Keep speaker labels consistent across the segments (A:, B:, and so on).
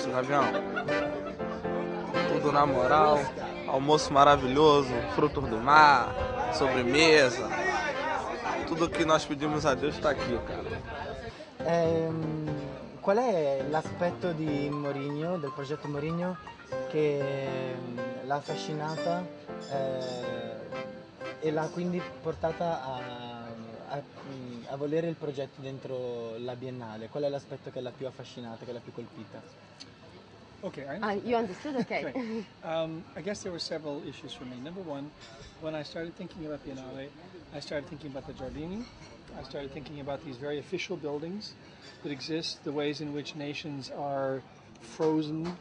A: isso, Gavião? Tudo na moral, almoço maravilhoso, frutos do mar, sobremesa. Tudo que nós pedimos a Deus está aqui, cara.
B: Qual è l'aspetto di Morrinho, del progetto Morrinho, che l'ha affascinata e l'ha quindi portata a volere il progetto dentro la Biennale? Qual è l'aspetto che l'ha più affascinata, che l'ha più colpita?
C: Okay,
D: You understood? Okay.
C: okay. I guess there were several issues for me. Number one, when I started thinking about Biennale, I started thinking about the Giardini. I started thinking about these very official buildings that exist, the ways in which nations are frozen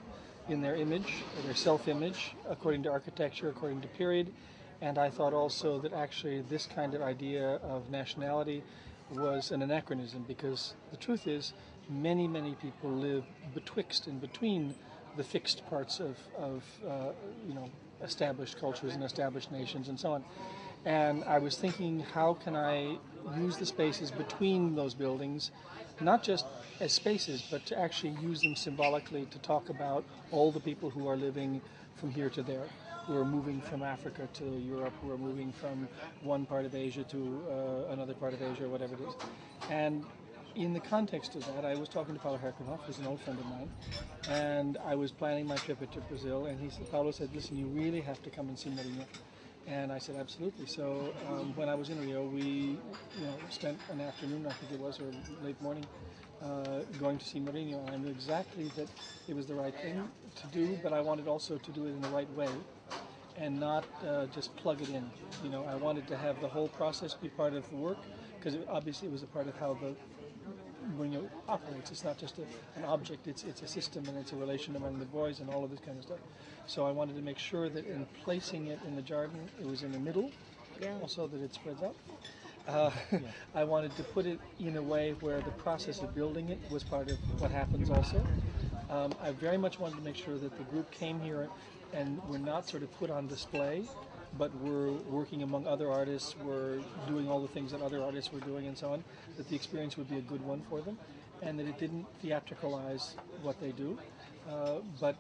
C: in their image, or their self-image, according to architecture, according to period. And I thought also that actually this kind of idea of nationality was an anachronism, because the truth is many people live betwixt and between the fixed parts of established cultures and established nations and so on. And I was thinking, how can I use the spaces between those buildings, not just as spaces, but to actually use them symbolically to talk about all the people who are living from here to there, who are moving from Africa to Europe, who are moving from one part of Asia to another part of Asia, or whatever it is. And in the context of that, I was talking to Paulo Herkenhoff, who's an old friend of mine, and I was planning my trip to Brazil, and Paulo said, listen, you really have to come and see Morrinho. And I said, absolutely. So when I was in Rio, we spent an afternoon, I think it was, or late morning, going to see Morrinho. And I knew exactly that it was the right thing to do, but I wanted also to do it in the right way and not just plug it in. I wanted to have the whole process be part of the work, because obviously it was a part of how the Morrinho operates. It's not just an object, it's a system, and it's a relation among the boys and all of this kind of stuff. So I wanted to make sure that in placing it in the garden, it was in the middle, also that it spreads out. I wanted to put it in a way where the process of building it was part of what happens also. I very much wanted to make sure that the group came here and were not sort of put on display, but we're working among other artists, we're doing all the things that other artists were doing and so on, that the experience would be a good one for them, and that it didn't theatricalize what they do, but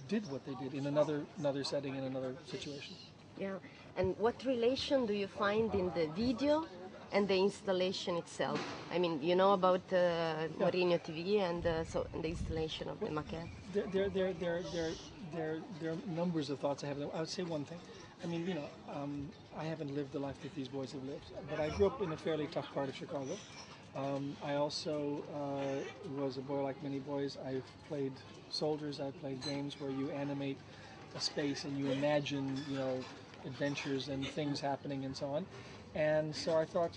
C: did what they did in another setting, in another situation.
D: Yeah, and what relation do you find in the video and the installation itself? I mean, you know about Morrinho TV and so the installation of the maquette.
C: There are numbers of thoughts I have. I would say one thing. I mean, I haven't lived the life that these boys have lived, but I grew up in a fairly tough part of Chicago. I also was a boy like many boys. I've played soldiers, I've played games where you animate a space and you imagine, adventures and things happening and so on. And so I thought,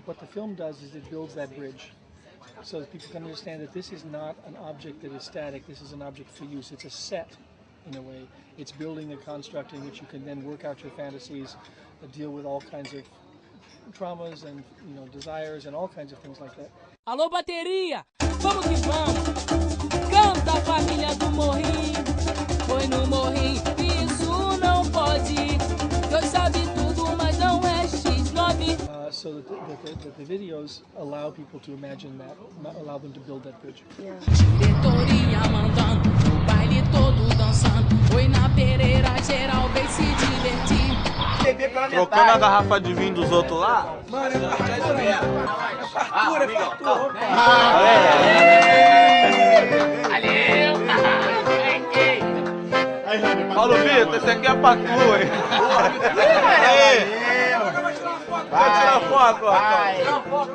C: what the film does is it builds that bridge, so that people can understand that this is not an object that is static, this is an object for use. It's a set, in a way. It's building a construct in which you can then work out your fantasies, deal with all kinds of traumas and desires and all kinds of things like that.
E: Alô, bateria! Vamos que vamos! Canta a família do Morrinho, foi no Morrinho, isso não pode. Deus sabe tudo, mas não é X9.
C: So that the videos allow people to imagine that, allow them to build that bridge.
E: Yeah. Diretoria mandando, o baile todo dançando, foi na Pereira geral, vem se divertir.
A: Trocando a garrafa de vinho dos outros lá?
F: Mano, fartura, fartura.
A: Paulo Vitor, esse aqui é pra tu, hein? Vai tirar foto, rapaz.
F: Tirar foto.